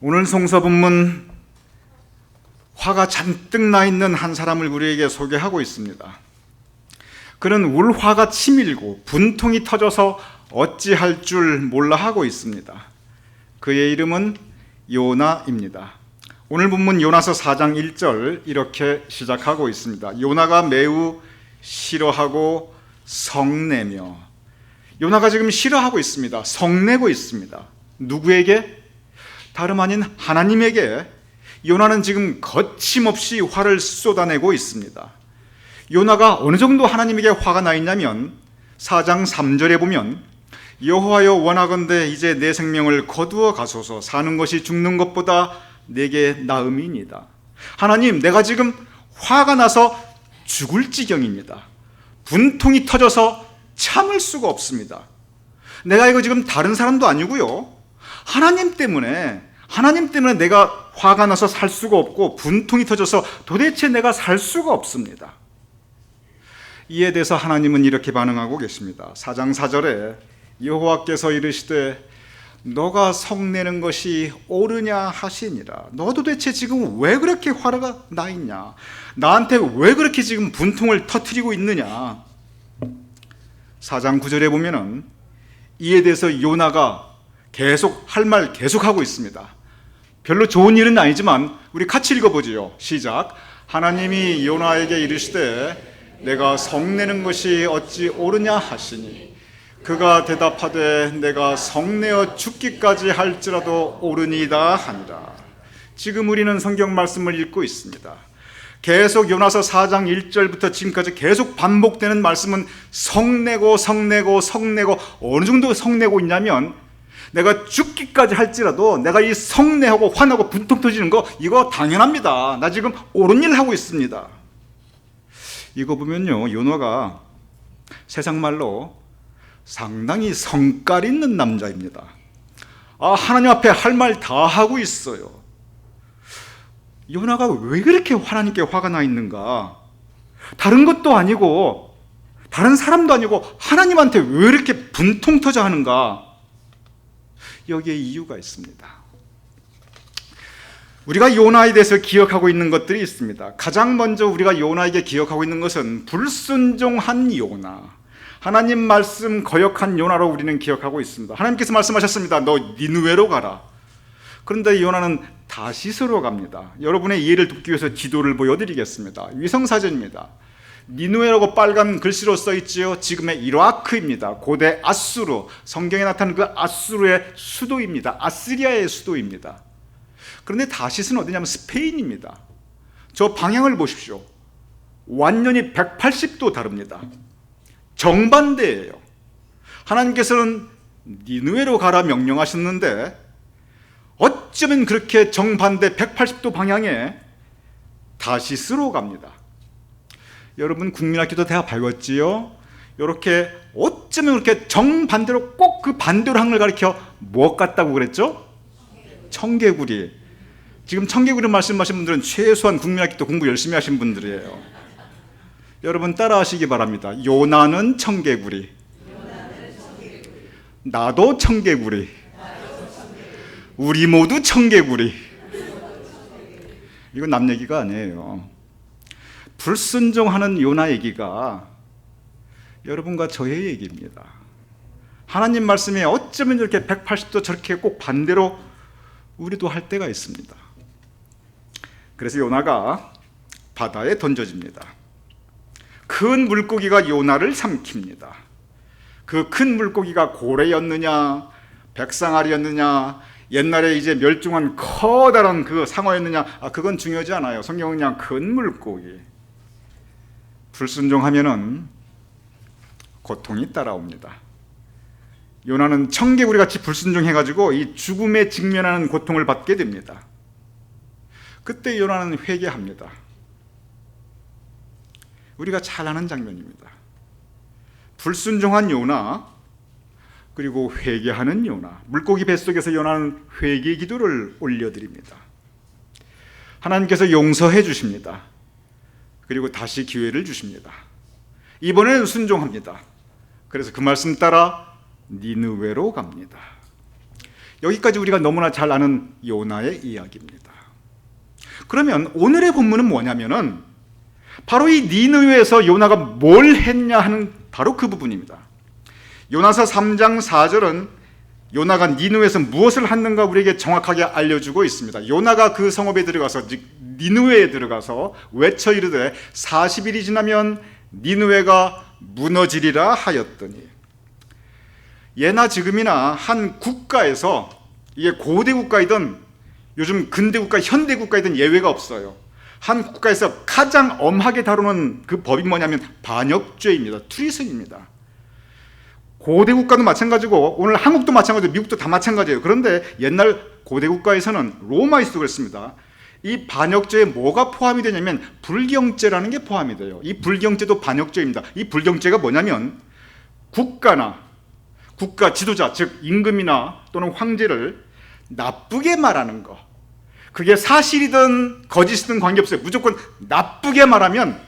오늘 송서본문 화가 잔뜩 나 있는 한 사람을 우리에게 소개하고 있습니다. 그는 울화가 치밀고 분통이 터져서 어찌할 줄 몰라 하고 있습니다. 그의 이름은 요나입니다. 오늘 본문 요나서 4장 1절 이렇게 시작하고 있습니다. 요나가 매우 싫어하고 성내며. 요나가 지금 싫어하고 있습니다. 성내고 있습니다. 누구에게? 다름 아닌 하나님에게. 요나는 지금 거침없이 화를 쏟아내고 있습니다. 요나가 어느 정도 하나님에게 화가 나 있냐면 4장 3절에 보면 여호와여 원하건대 이제 내 생명을 거두어 가소서. 사는 것이 죽는 것보다 내게 나음이니이다. 하나님, 내가 지금 화가 나서 죽을 지경입니다. 분통이 터져서 참을 수가 없습니다. 내가 이거 지금 다른 사람도 아니고요, 하나님 때문에 내가 화가 나서 살 수가 없고 분통이 터져서 도대체 내가 살 수가 없습니다. 이에 대해서 하나님은 이렇게 반응하고 계십니다. 4장 4절에 여호와께서 이르시되 너가 성내는 것이 옳으냐 하시니라. 너 도대체 지금 왜 그렇게 화가 나 있냐? 나한테 왜 그렇게 지금 분통을 터뜨리고 있느냐? 4장 9절에 보면은 이에 대해서 요나가 계속 할 말 계속하고 있습니다. 별로 좋은 일은 아니지만 우리 같이 읽어보지요. 시작. 하나님이 요나에게 이르시되 내가 성내는 것이 어찌 옳으냐 하시니 그가 대답하되 내가 성내어 죽기까지 할지라도 옳으니이다 하니라. 지금 우리는 성경 말씀을 읽고 있습니다. 계속 요나서 4장 1절부터 지금까지 계속 반복되는 말씀은 성내고 어느 정도 성내고 있냐면 내가 죽기까지 할지라도 내가 이 성내하고 화나고 분통 터지는 거 이거 당연합니다. 나 지금 옳은 일 하고 있습니다. 이거 보면요, 요나가 세상 말로 상당히 성깔 있는 남자입니다. 하나님 앞에 할 말 다 하고 있어요. 요나가 왜 그렇게 하나님께 화가 나 있는가? 다른 것도 아니고 다른 사람도 아니고 하나님한테 왜 이렇게 분통 터져 하는가? 여기에 이유가 있습니다. 우리가 요나에 대해서 기억하고 있는 것들이 있습니다. 가장 먼저 우리가 요나에게 기억하고 있는 것은 불순종한 요나, 하나님 말씀 거역한 요나로 우리는 기억하고 있습니다. 하나님께서 말씀하셨습니다. 너 니느웨로 가라. 그런데 요나는 다시스로 갑니다. 여러분의 이해를 돕기 위해서 지도를 보여드리겠습니다. 위성사전입니다. 니느웨라고 빨간 글씨로 써있지요. 지금의 이라크입니다. 고대 아수르, 성경에 나타나는 그 아수르의 수도입니다. 아시리아의 수도입니다. 그런데 다시스는 어디냐면 스페인입니다. 저 방향을 보십시오. 완전히 180도 다릅니다. 정반대예요. 하나님께서는 니느웨로 가라 명령하셨는데 어쩌면 그렇게 정반대 180도 방향에 다시스로 갑니다. 여러분 국민학교도 대학 배웠지요? 이렇게 어쩌면 그렇게 정반대로 꼭 그 반대로 한 걸 가리켜 무엇 같다고 그랬죠? 청개구리. 지금 청개구리 말씀하신 분들은 최소한 국민학교 공부 열심히 하신 분들이에요. 여러분 따라하시기 바랍니다. 요나는 청개구리. 나도 청개구리. 우리 모두 청개구리. 이건 남 얘기가 아니에요. 불순종하는 요나 얘기가 여러분과 저의 얘기입니다. 하나님 말씀에 어쩌면 이렇게 180도 저렇게 꼭 반대로 우리도 할 때가 있습니다. 그래서 요나가 바다에 던져집니다. 큰 물고기가 요나를 삼킵니다. 그 큰 물고기가 고래였느냐, 백상아리였느냐, 옛날에 이제 멸종한 커다란 그 상어였느냐, 그건 중요하지 않아요. 성경은 그냥 큰 물고기. 불순종하면은 고통이 따라옵니다. 요나는 청개구리 같이 불순종해가지고 이 죽음에 직면하는 고통을 받게 됩니다. 그때 요나는 회개합니다. 우리가 잘 아는 장면입니다. 불순종한 요나, 그리고 회개하는 요나. 물고기 뱃속에서 요나는 회개 기도를 올려드립니다. 하나님께서 용서해 주십니다. 그리고 다시 기회를 주십니다. 이번에는 순종합니다. 그래서 그 말씀 따라 니느웨로 갑니다. 여기까지 우리가 너무나 잘 아는 요나의 이야기입니다. 그러면 오늘의 본문은 뭐냐면은 바로 이 니느웨에서 요나가 뭘 했냐 하는 바로 그 부분입니다. 요나서 3장 4절은 요나가 니느웨에서 무엇을 했는가 우리에게 정확하게 알려주고 있습니다. 요나가 그 성읍에 들어가서, 즉 니느웨에 들어가서 외쳐 이르되 40일이 지나면 니느웨가 무너지리라 하였더니, 예나 지금이나 한 국가에서, 이게 고대 국가이든 요즘 근대 국가, 현대 국가이든 예외가 없어요. 한 국가에서 가장 엄하게 다루는 그 법이 뭐냐면 반역죄입니다. 트리슨입니다. 고대 국가도 마찬가지고 오늘 한국도 마찬가지고 미국도 다 마찬가지예요. 그런데 옛날 고대 국가에서는 로마에서도 그랬습니다. 이 반역죄에 뭐가 포함이 되냐면 불경죄라는 게 포함이 돼요. 이 불경죄도 반역죄입니다. 이 불경죄가 뭐냐면 국가나 국가 지도자, 즉 임금이나 또는 황제를 나쁘게 말하는 거, 그게 사실이든 거짓이든 관계없어요. 무조건 나쁘게 말하면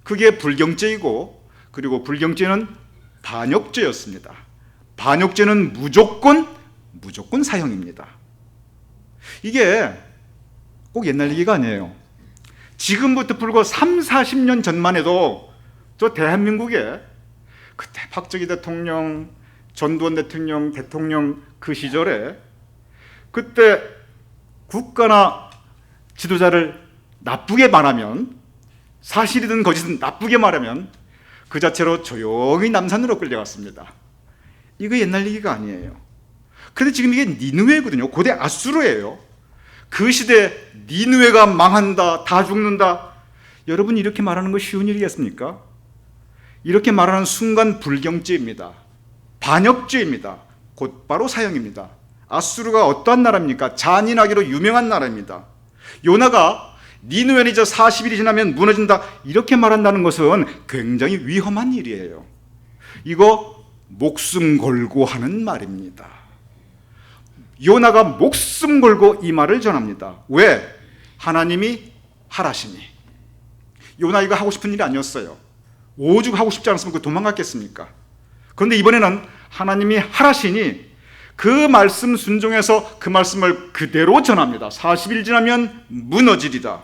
그게 불경죄이고, 그리고 불경죄는 반역죄였습니다. 반역죄는 무조건 사형입니다. 이게 꼭 옛날 얘기가 아니에요. 지금부터 불과 30-40년 전만 해도 저 대한민국에 그때 박정희 대통령, 전두환 대통령 그 시절에 그때 국가나 지도자를 나쁘게 말하면, 사실이든 거짓이든 나쁘게 말하면 그 자체로 조용히 남산으로 끌려갔습니다. 이거 옛날 얘기가 아니에요. 그런데 지금 이게 니느웨거든요. 고대 아수르예요. 그 시대 니느웨가 망한다, 다 죽는다. 여러분, 이렇게 말하는 거 쉬운 일이겠습니까? 이렇게 말하는 순간 불경죄입니다. 반역죄입니다. 곧바로 사형입니다. 아수르가 어떠한 나라입니까? 잔인하기로 유명한 나라입니다. 요나가 니느웨는 이제 40일이 지나면 무너진다 이렇게 말한다는 것은 굉장히 위험한 일이에요. 이거 목숨 걸고 하는 말입니다. 요나가 목숨 걸고 이 말을 전합니다. 왜? 하나님이 하라시니. 요나 이거 하고 싶은 일이 아니었어요. 오죽 하고 싶지 않았으면 그 도망갔겠습니까? 그런데 이번에는 하나님이 하라시니 그 말씀 순종해서 그 말씀을 그대로 전합니다. 40일 지나면 무너지리다.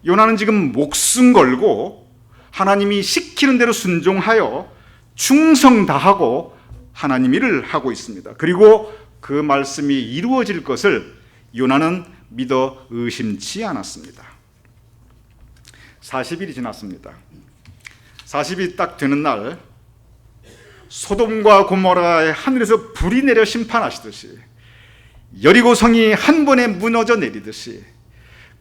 요나는 지금 목숨 걸고 하나님이 시키는 대로 순종하여 충성 다하고 하나님 일을 하고 있습니다. 그리고 그 말씀이 이루어질 것을 요나는 믿어 의심치 않았습니다. 40일이 지났습니다. 40일이 딱 되는 날, 소돔과 고모라의 하늘에서 불이 내려 심판하시듯이, 여리고 성이 한 번에 무너져 내리듯이,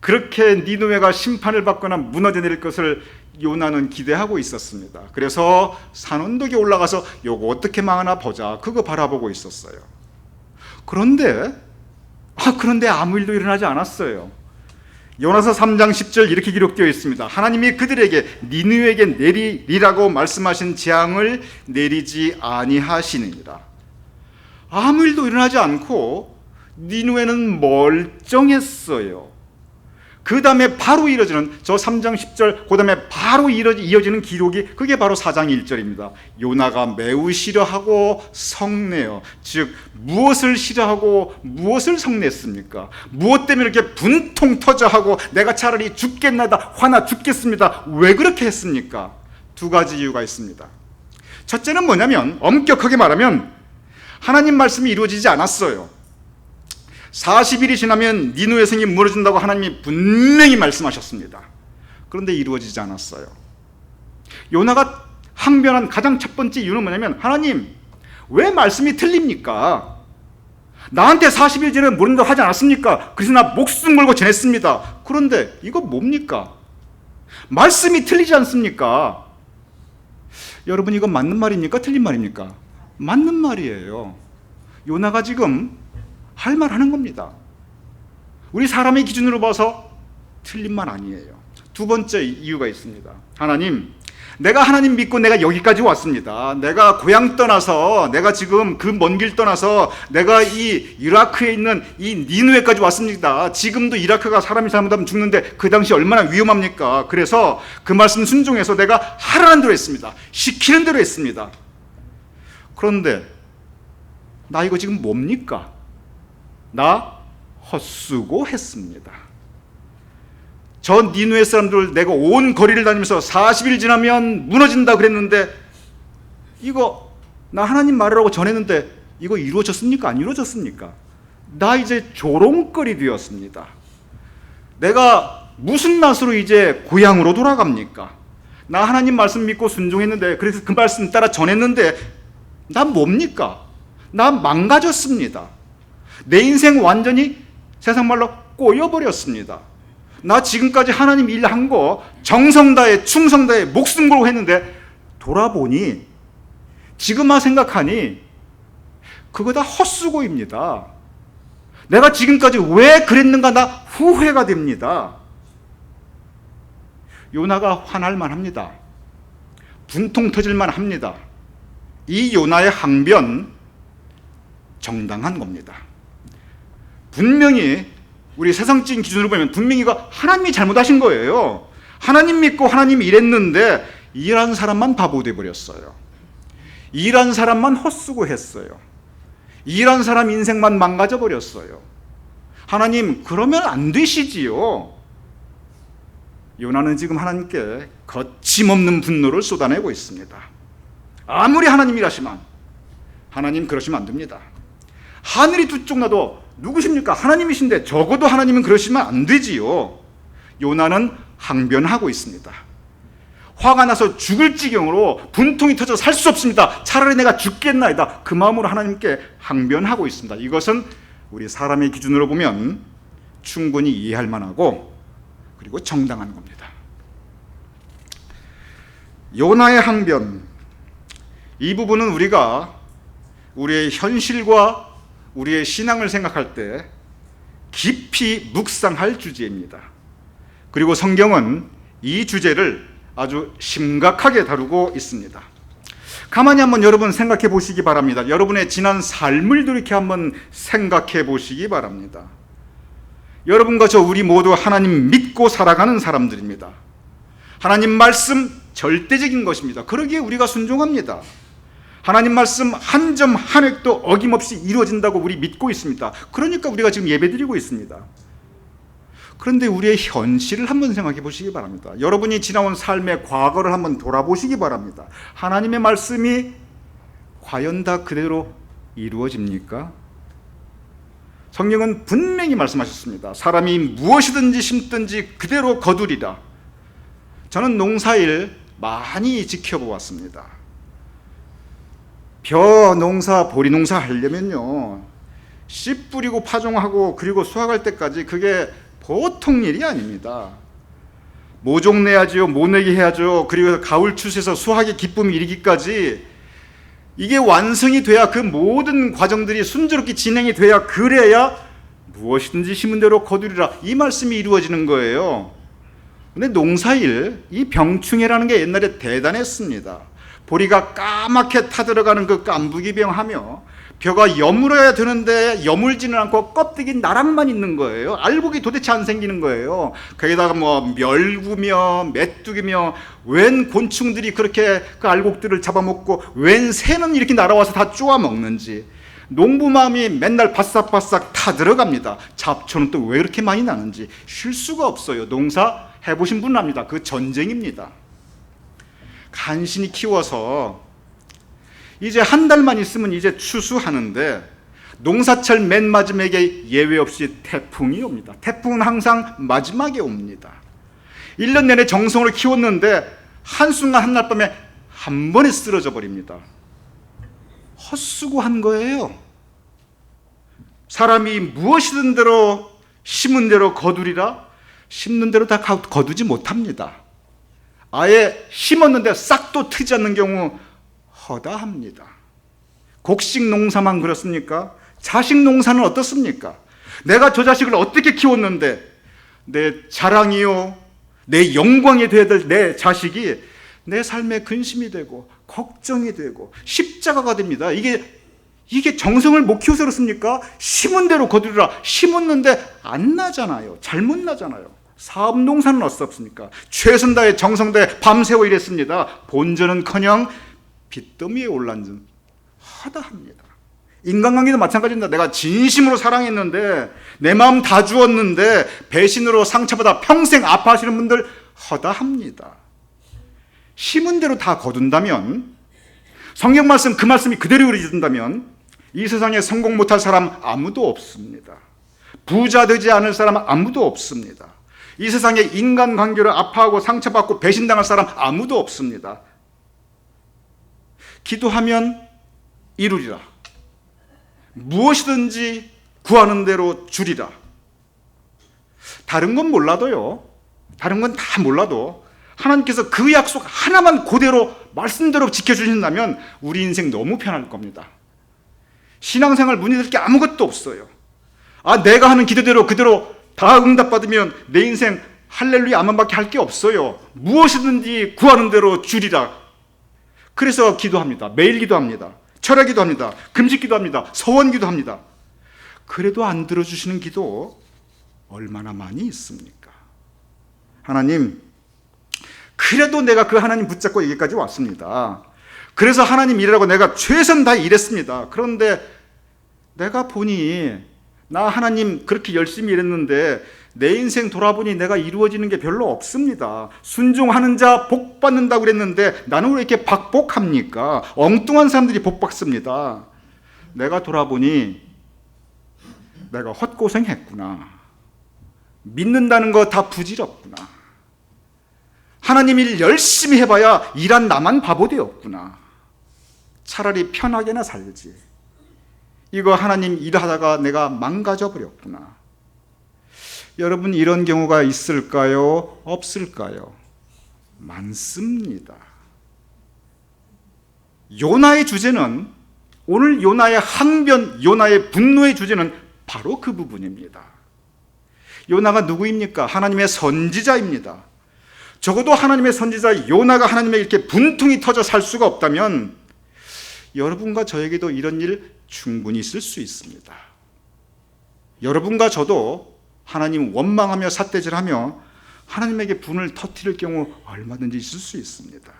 그렇게 니느웨가 심판을 받거나 무너져 내릴 것을 요나는 기대하고 있었습니다. 그래서 산 언덕에 올라가서 요거 어떻게 망하나 보자, 그거 바라보고 있었어요. 그런데 아무 일도 일어나지 않았어요. 요나서 3장 10절 이렇게 기록되어 있습니다. 하나님이 그들에게 니느웨에게 내리라고 말씀하신 재앙을 내리지 아니하시느니라. 아무 일도 일어나지 않고 니느웨는 멀쩡했어요. 그 다음에 바로 이어지는 저 3장 10절, 그 다음에 바로 이어지는 기록이 그게 바로 4장 1절입니다. 요나가 매우 싫어하고 성내어. 즉 무엇을 싫어하고 무엇을 성냈습니까? 무엇 때문에 이렇게 분통 터져하고 내가 차라리 죽겠나다, 화나 죽겠습니다. 왜 그렇게 했습니까? 두 가지 이유가 있습니다. 첫째는 뭐냐면, 엄격하게 말하면 하나님 말씀이 이루어지지 않았어요. 40일이 지나면 니느웨 성이 무너진다고 하나님이 분명히 말씀하셨습니다. 그런데 이루어지지 않았어요. 요나가 항변한 가장 첫 번째 이유는 뭐냐면, 하나님 왜 말씀이 틀립니까? 나한테 40일 전에 무너진다고 하지 않았습니까? 그래서 나 목숨 걸고 전했습니다. 그런데 이거 뭡니까? 말씀이 틀리지 않습니까? 여러분, 이거 맞는 말입니까? 틀린 말입니까? 맞는 말이에요. 요나가 지금 할 말 하는 겁니다. 우리 사람의 기준으로 봐서 틀린 말 아니에요. 두 번째 이유가 있습니다. 하나님, 내가 하나님 믿고 내가 여기까지 왔습니다. 내가 고향 떠나서, 내가 지금 그 먼 길 떠나서 내가 이 이라크에 있는 이 니느웨까지 왔습니다. 지금도 이라크가 사람이 잘못하면 죽는데 그 당시 얼마나 위험합니까? 그래서 그 말씀 순종해서 내가 하라는 대로 했습니다. 시키는 대로 했습니다. 그런데 나 이거 지금 뭡니까? 나 헛수고했습니다. 저 니누의 사람들 내가 온 거리를 다니면서 40일 지나면 무너진다 그랬는데 이거 나 하나님 말이라고 전했는데 이거 이루어졌습니까? 안 이루어졌습니까? 나 이제 조롱거리 되었습니다. 내가 무슨 낯으로 이제 고향으로 돌아갑니까? 나 하나님 말씀 믿고 순종했는데, 그래서 그 말씀 따라 전했는데 난 뭡니까? 나 망가졌습니다. 내 인생 완전히 세상 말로 꼬여버렸습니다. 나 지금까지 하나님 일한 거 정성 다해 충성 다해 목숨 걸고 했는데 돌아보니 지금만 생각하니 그거 다 헛수고입니다. 내가 지금까지 왜 그랬는가 나 후회가 됩니다. 요나가 화날만 합니다. 분통 터질만 합니다. 이 요나의 항변 정당한 겁니다. 분명히 우리 세상적인 기준으로 보면 분명히 이거 하나님이 잘못하신 거예요. 하나님 믿고 하나님 일했는데 일한 사람만 바보 돼버렸어요. 일한 사람만 헛수고했어요. 일한 사람 인생만 망가져버렸어요. 하나님 그러면 안 되시지요. 요나는 지금 하나님께 거침없는 분노를 쏟아내고 있습니다. 아무리 하나님 일하시면 하나님 그러시면 안 됩니다. 하늘이 두 쪽 나도 누구십니까? 하나님이신데 적어도 하나님은 그러시면 안 되지요. 요나는 항변하고 있습니다. 화가 나서 죽을 지경으로 분통이 터져 살 수 없습니다. 차라리 내가 죽겠나이다. 그 마음으로 하나님께 항변하고 있습니다. 이것은 우리 사람의 기준으로 보면 충분히 이해할 만하고 그리고 정당한 겁니다. 요나의 항변, 이 부분은 우리가 우리의 현실과 우리의 신앙을 생각할 때 깊이 묵상할 주제입니다. 그리고 성경은 이 주제를 아주 심각하게 다루고 있습니다. 가만히 한번 여러분 생각해 보시기 바랍니다. 여러분의 지난 삶을 이렇게 한번 생각해 보시기 바랍니다. 여러분과 저 우리 모두 하나님 믿고 살아가는 사람들입니다. 하나님 말씀 절대적인 것입니다. 그러기에 우리가 순종합니다. 하나님 말씀 한 점 한 획도 어김없이 이루어진다고 우리 믿고 있습니다. 그러니까 우리가 지금 예배드리고 있습니다. 그런데 우리의 현실을 한번 생각해 보시기 바랍니다. 여러분이 지나온 삶의 과거를 한번 돌아보시기 바랍니다. 하나님의 말씀이 과연 다 그대로 이루어집니까? 성경은 분명히 말씀하셨습니다. 사람이 무엇이든지 심든지 그대로 거두리라. 저는 농사일 많이 지켜보았습니다. 벼 농사, 보리 농사 하려면요, 씨 뿌리고 파종하고 그리고 수확할 때까지 그게 보통 일이 아닙니다. 모종 내야죠, 모내기 해야죠. 그리고 가을 추수해서 수확의 기쁨이 이르기까지 이게 완성이 돼야, 그 모든 과정들이 순조롭게 진행이 돼야, 그래야 무엇이든지 심은 대로 거두리라, 이 말씀이 이루어지는 거예요. 근데 농사일, 이 병충해라는 게 옛날에 대단했습니다. 보리가 까맣게 타들어가는 그 깐부기병 하며 벼가 여물어야 되는데 여물지는 않고 껍데기 나락만 있는 거예요. 알곡이 도대체 안 생기는 거예요. 거기다가 뭐 멸구며 메뚜기며 웬 곤충들이 그렇게 그 알곡들을 잡아먹고 웬 새는 이렇게 날아와서 다 쪼아 먹는지 농부 마음이 맨날 바싹바싹 타들어갑니다. 잡초는 또 왜 이렇게 많이 나는지 쉴 수가 없어요. 농사 해보신 분은 압니다. 그 전쟁입니다. 간신히 키워서 이제 한 달만 있으면 이제 추수하는데 농사철 맨 마지막에 예외 없이 태풍이 옵니다. 태풍은 항상 마지막에 옵니다. 1년 내내 정성을 키웠는데 한순간 한날 밤에 한 번에 쓰러져 버립니다. 헛수고한 거예요. 사람이 무엇이든 대로 심은 대로 거두리라, 심는 대로 다 거두지 못합니다. 아예 심었는데 싹도 트지 않는 경우 허다합니다. 곡식 농사만 그렇습니까? 자식 농사는 어떻습니까? 내가 저 자식을 어떻게 키웠는데 내 자랑이요, 내 영광이 되어야 될 내 자식이 내 삶의 근심이 되고 걱정이 되고 십자가가 됩니다. 이게 정성을 못 키워서 그렇습니까? 심은 대로 거두리라. 심었는데 안 나잖아요. 잘못 나잖아요. 사업 농사는 어떻습니까? 최선 다해 정성 다해 밤새워 일했습니다. 본전은커녕 빚더미에 올랐는 하다합니다. 인간관계도 마찬가지입니다. 내가 진심으로 사랑했는데, 내 마음 다 주었는데 배신으로 상처받아 평생 아파하시는 분들 허다합니다. 심은 대로 다 거둔다면, 성경 말씀 그 말씀이 그대로 이루어진다면 이 세상에 성공 못할 사람 아무도 없습니다. 부자 되지 않을 사람 아무도 없습니다. 이 세상에 인간관계로 아파하고 상처받고 배신당할 사람 아무도 없습니다. 기도하면 이루리라. 무엇이든지 구하는 대로 주리라. 다른 건 몰라도요, 다른 건 다 몰라도 하나님께서 그 약속 하나만 그대로 말씀대로 지켜주신다면 우리 인생 너무 편할 겁니다. 신앙생활 문제될 게 아무것도 없어요. 내가 하는 기도대로 그대로 다 응답받으면 내 인생 할렐루야 아멘밖에 할 게 없어요. 무엇이든지 구하는 대로 주리라. 그래서 기도합니다. 매일 기도합니다. 철야 기도합니다. 금식 기도합니다. 서원 기도합니다. 그래도 안 들어주시는 기도 얼마나 많이 있습니까? 하나님, 그래도 내가 그 하나님 붙잡고 여기까지 왔습니다. 그래서 하나님 일이라고 내가 최선 다 일했습니다. 그런데 내가 보니 나 하나님 그렇게 열심히 일했는데 내 인생 돌아보니 내가 이루어지는 게 별로 없습니다. 순종하는 자 복 받는다고 그랬는데 나는 왜 이렇게 박복합니까? 엉뚱한 사람들이 복 받습니다. 내가 돌아보니 내가 헛고생했구나. 믿는다는 거 다 부질없구나. 하나님 일 열심히 해봐야 일한 나만 바보 되었구나. 차라리 편하게나 살지. 이거 하나님 일하다가 내가 망가져 버렸구나. 여러분, 이런 경우가 있을까요? 없을까요? 많습니다. 요나의 주제는, 오늘 요나의 항변, 요나의 분노의 주제는 바로 그 부분입니다. 요나가 누구입니까? 하나님의 선지자입니다. 적어도 하나님의 선지자 요나가 하나님의 이렇게 분통이 터져 살 수가 없다면 여러분과 저에게도 이런 일 충분히 있을 수 있습니다. 여러분과 저도 하나님 원망하며 삿대질하며 하나님에게 분을 터뜨릴 경우 얼마든지 있을 수 있습니다.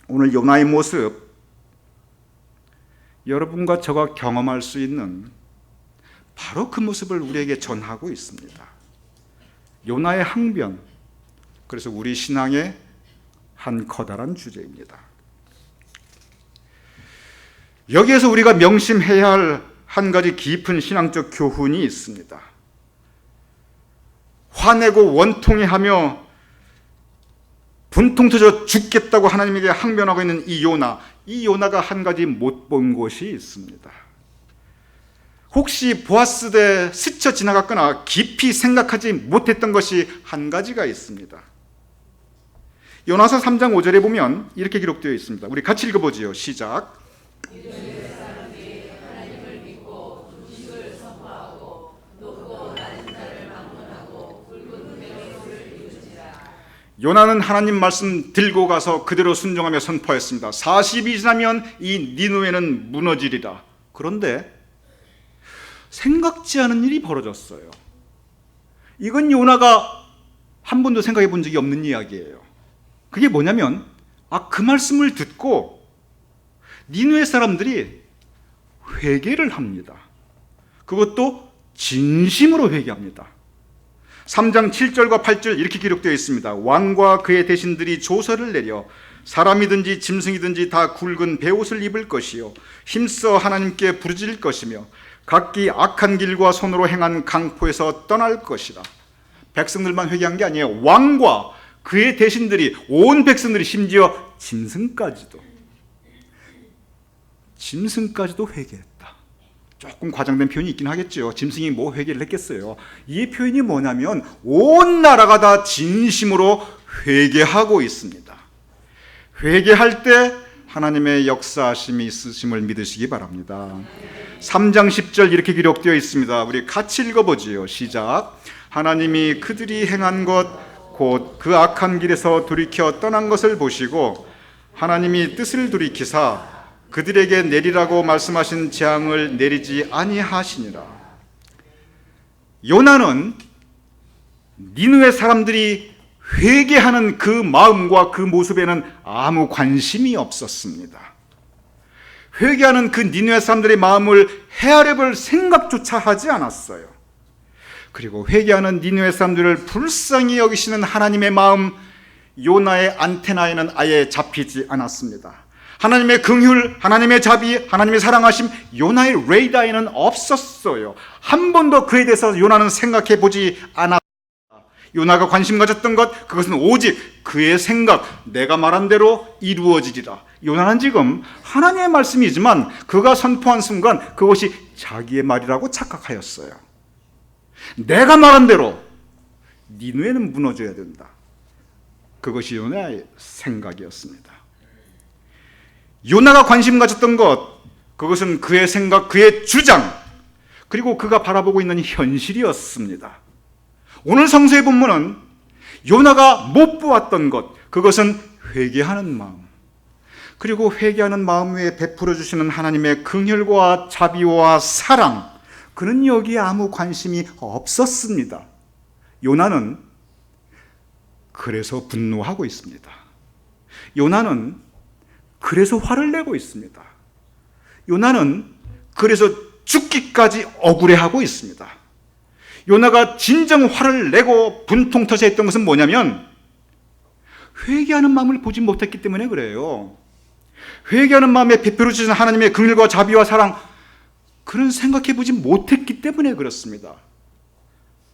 오늘 요나의 모습, 여러분과 저가 경험할 수 있는 바로 그 모습을 우리에게 전하고 있습니다. 요나의 항변, 그래서 우리 신앙의 한 커다란 주제입니다. 여기에서 우리가 명심해야 할 한 가지 깊은 신앙적 교훈이 있습니다. 화내고 원통해하며 분통 터져 죽겠다고 하나님에게 항변하고 있는 이 요나가 한 가지 못 본 것이 있습니다. 혹시 보아스 때 스쳐 지나갔거나 깊이 생각하지 못했던 것이 한 가지가 있습니다. 요나서 3장 5절에 보면 이렇게 기록되어 있습니다. 우리 같이 읽어보지요. 시작. 요나는 하나님 말씀 들고 가서 그대로 순종하며 선포했습니다. 40이 지나면 이 니느웨는 무너지리라. 그런데 생각지 않은 일이 벌어졌어요. 이건 요나가 한 번도 생각해 본 적이 없는 이야기예요. 그게 뭐냐면 그 말씀을 듣고 니느웨 사람들이 회개를 합니다. 그것도 진심으로 회개합니다. 3장 7절과 8절 이렇게 기록되어 있습니다. 왕과 그의 대신들이 조서를 내려 사람이든지 짐승이든지 다 굵은 베옷을 입을 것이요 힘써 하나님께 부르짖을 것이며 각기 악한 길과 손으로 행한 강포에서 떠날 것이다. 백성들만 회개한 게 아니에요. 왕과 그의 대신들이, 온 백성들이, 심지어 짐승까지도 회개했다. 조금 과장된 표현이 있긴 하겠죠. 짐승이 뭐 회개를 했겠어요. 이 표현이 뭐냐면 온 나라가 다 진심으로 회개하고 있습니다. 회개할 때 하나님의 역사하심이 있으심을 믿으시기 바랍니다. 3장 10절 이렇게 기록되어 있습니다. 우리 같이 읽어보지요. 시작. 하나님이 그들이 행한 것 곧 그 악한 길에서 돌이켜 떠난 것을 보시고 하나님이 뜻을 돌이키사 그들에게 내리라고 말씀하신 재앙을 내리지 아니하시니라. 요나는 니느웨 사람들이 회개하는 그 마음과 그 모습에는 아무 관심이 없었습니다. 회개하는 그 니느웨 사람들의 마음을 헤아려 볼 생각조차 하지 않았어요. 그리고 회개하는 니느웨 사람들을 불쌍히 여기시는 하나님의 마음, 요나의 안테나에는 아예 잡히지 않았습니다. 하나님의 긍휼, 하나님의 자비, 하나님의 사랑하심, 요나의 레이더에는 없었어요. 한 번도 그에 대해서 요나는 생각해 보지 않았습니다. 요나가 관심 가졌던 것, 그것은 오직 그의 생각, 내가 말한 대로 이루어지리라. 요나는 지금 하나님의 말씀이지만 그가 선포한 순간 그것이 자기의 말이라고 착각하였어요. 내가 말한 대로 니느웨는 무너져야 된다. 그것이 요나의 생각이었습니다. 요나가 관심 가졌던 것, 그것은 그의 생각, 그의 주장, 그리고 그가 바라보고 있는 현실이었습니다. 오늘 성서의 본문은 요나가 못 보았던 것, 그것은 회개하는 마음, 그리고 회개하는 마음 위에 베풀어 주시는 하나님의 긍휼과 자비와 사랑, 그는 여기에 아무 관심이 없었습니다. 요나는 그래서 분노하고 있습니다. 요나는 그래서 화를 내고 있습니다. 요나는 그래서 죽기까지 억울해하고 있습니다. 요나가 진정 화를 내고 분통 터져 했던 것은 뭐냐면 회개하는 마음을 보지 못했기 때문에 그래요. 회개하는 마음에 베풀어 주시는 하나님의 긍휼과 자비와 사랑, 그런 생각해 보지 못했기 때문에 그렇습니다.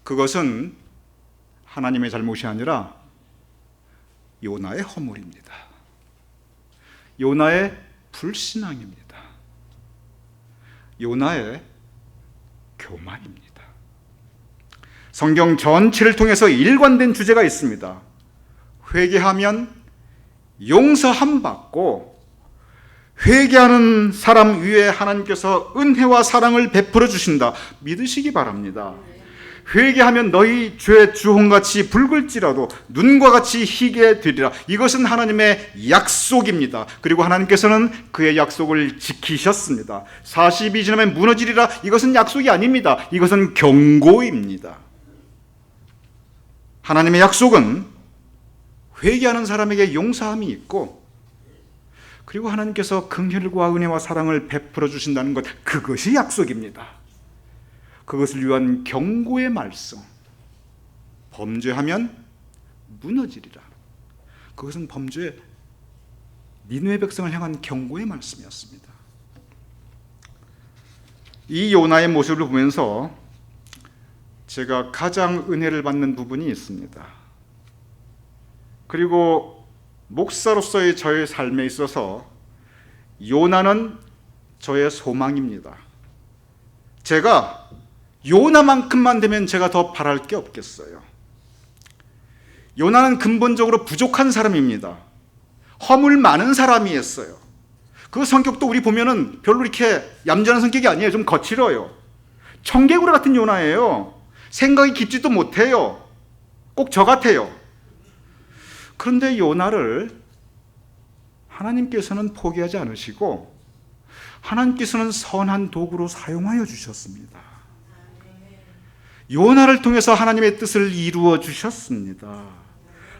그것은 하나님의 잘못이 아니라 요나의 허물입니다. 요나의 불신앙입니다. 요나의 교만입니다. 성경 전체를 통해서 일관된 주제가 있습니다. 회개하면 용서함 받고, 회개하는 사람 위에 하나님께서 은혜와 사랑을 베풀어 주신다. 믿으시기 바랍니다. 회개하면 너희 죄 주홍같이 붉을지라도 눈과 같이 희게 되리라. 이것은 하나님의 약속입니다. 그리고 하나님께서는 그의 약속을 지키셨습니다. 40이 지나면 무너지리라. 이것은 약속이 아닙니다. 이것은 경고입니다. 하나님의 약속은 회개하는 사람에게 용서함이 있고, 그리고 하나님께서 긍휼과 은혜와 사랑을 베풀어 주신다는 것, 그것이 약속입니다. 그것을 위한 경고의 말씀. 범죄하면 무너지리라. 그것은 범죄, 니느웨 백성을 향한 경고의 말씀이었습니다. 이 요나의 모습을 보면서 제가 가장 은혜를 받는 부분이 있습니다. 그리고 목사로서의 저의 삶에 있어서 요나는 저의 소망입니다. 제가 요나만큼만 되면 제가 더 바랄 게 없겠어요. 요나는 근본적으로 부족한 사람입니다. 허물 많은 사람이었어요. 그 성격도 우리 보면은 별로 이렇게 얌전한 성격이 아니에요. 좀 거칠어요. 청개구리 같은 요나예요. 생각이 깊지도 못해요. 꼭 저 같아요. 그런데 요나를 하나님께서는 포기하지 않으시고 하나님께서는 선한 도구로 사용하여 주셨습니다. 요나를 통해서 하나님의 뜻을 이루어 주셨습니다.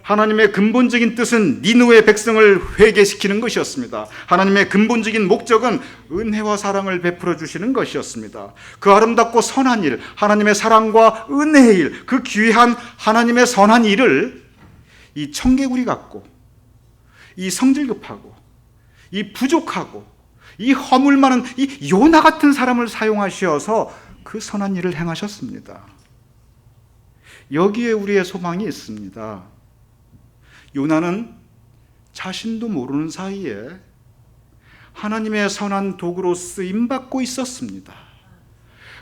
하나님의 근본적인 뜻은 니느웨 백성을 회개시키는 것이었습니다. 하나님의 근본적인 목적은 은혜와 사랑을 베풀어 주시는 것이었습니다. 그 아름답고 선한 일, 하나님의 사랑과 은혜의 일, 그 귀한 하나님의 선한 일을 이 청개구리 같고, 이 성질 급하고, 이 부족하고, 이 허물 많은 이 요나 같은 사람을 사용하셔서 그 선한 일을 행하셨습니다. 여기에 우리의 소망이 있습니다. 요나는 자신도 모르는 사이에 하나님의 선한 도구로 쓰임받고 있었습니다.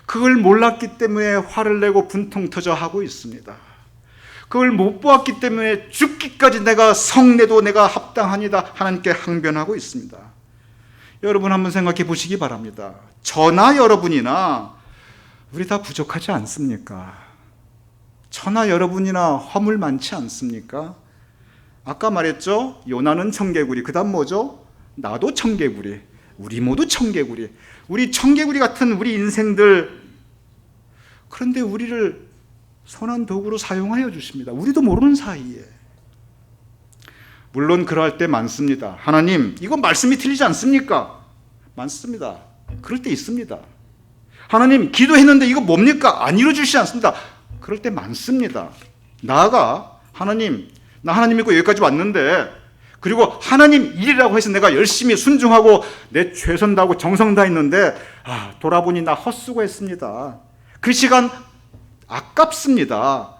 그걸 몰랐기 때문에 화를 내고 분통 터져 하고 있습니다. 그걸 못 보았기 때문에 죽기까지 내가 성내도 내가 합당하니다 하나님께 항변하고 있습니다. 여러분 한번 생각해 보시기 바랍니다. 저나 여러분이나 우리 다 부족하지 않습니까? 저나 여러분이나 허물 많지 않습니까? 아까 말했죠? 요나는 청개구리, 그 다음 뭐죠? 나도 청개구리, 우리 모두 청개구리, 우리 청개구리 같은 우리 인생들. 그런데 우리를 선한 도구로 사용하여 주십니다. 우리도 모르는 사이에. 물론 그러할 때 많습니다. 하나님, 이거 말씀이 틀리지 않습니까? 많습니다. 그럴 때 있습니다. 하나님 기도했는데 이거 뭡니까? 안 이루어지지 않습니다. 그럴 때 많습니다. 나아가 하나님, 나 하나님 믿고 여기까지 왔는데, 그리고 하나님 일이라고 해서 내가 열심히 순종하고 내 최선 다하고 정성 다했는데 돌아보니 나 헛수고했습니다. 그 시간 아깝습니다.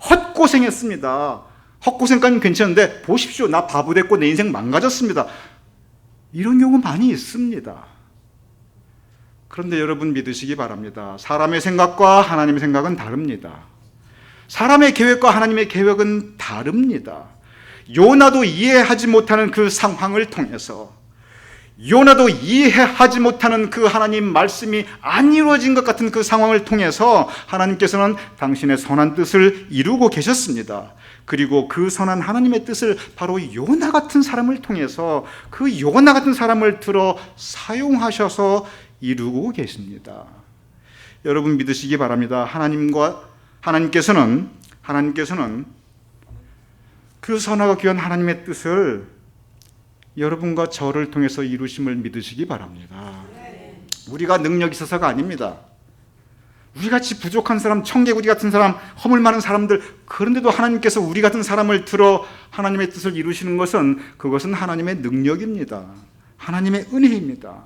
헛고생했습니다. 헛고생까지는 괜찮은데 보십시오, 나 바보 됐고 내 인생 망가졌습니다. 이런 경우 많이 있습니다. 그런데 여러분 믿으시기 바랍니다. 사람의 생각과 하나님의 생각은 다릅니다. 사람의 계획과 하나님의 계획은 다릅니다. 요나도 이해하지 못하는 그 상황을 통해서, 요나도 이해하지 못하는 그 하나님 말씀이 안 이루어진 것 같은 그 상황을 통해서 하나님께서는 당신의 선한 뜻을 이루고 계셨습니다. 그리고 그 선한 하나님의 뜻을 바로 요나 같은 사람을 통해서, 그 요나 같은 사람을 들어 사용하셔서 이루고 계십니다. 여러분 믿으시기 바랍니다. 하나님께서는 그 선하고 귀한 하나님의 뜻을 여러분과 저를 통해서 이루심을 믿으시기 바랍니다. 우리가 능력이 있어서가 아닙니다. 우리같이 부족한 사람, 청개구리 같은 사람, 허물 많은 사람들, 그런데도 하나님께서 우리 같은 사람을 들어 하나님의 뜻을 이루시는 것은, 그것은 하나님의 능력입니다. 하나님의 은혜입니다.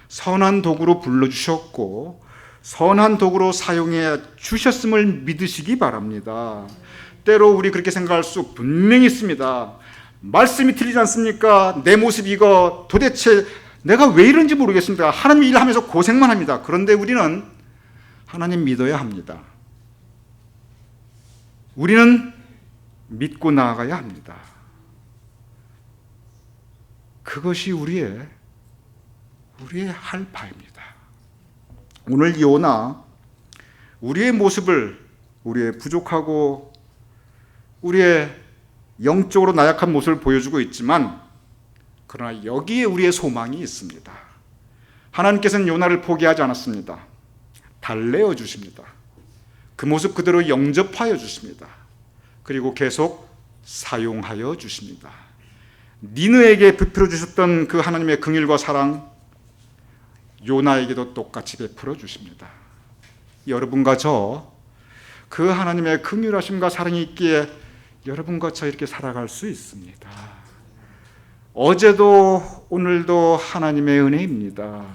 선한 도구로 불러주셨고 선한 도구로 사용해 주셨음을 믿으시기 바랍니다. 때로 우리 그렇게 생각할 수 분명히 있습니다. 말씀이 틀리지 않습니까? 내 모습 이거 도대체 내가 왜 이런지 모르겠습니다. 하나님 일하면서 고생만 합니다. 그런데 우리는 하나님 믿어야 합니다. 우리는 믿고 나아가야 합니다. 그것이 우리의 할 바입니다. 오늘 요나, 우리의 모습을, 우리의 부족하고 우리의 영적으로 나약한 모습을 보여주고 있지만, 그러나 여기에 우리의 소망이 있습니다. 하나님께서는 요나를 포기하지 않았습니다. 달래어 주십니다. 그 모습 그대로 영접하여 주십니다. 그리고 계속 사용하여 주십니다. 니느에게 베풀어 주셨던 그 하나님의 긍휼과 사랑, 요나에게도 똑같이 베풀어 주십니다. 여러분과 저, 그 하나님의 긍휼하심과 사랑이 있기에 여러분과 저 이렇게 살아갈 수 있습니다. 어제도 오늘도 하나님의 은혜입니다.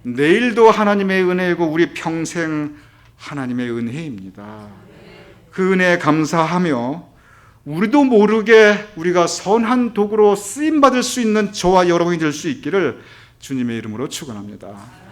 내일도 하나님의 은혜이고 우리 평생 하나님의 은혜입니다. 그 은혜에 감사하며 우리도 모르게 우리가 선한 도구로 쓰임받을 수 있는 저와 여러분이 될 수 있기를 주님의 이름으로 축원합니다.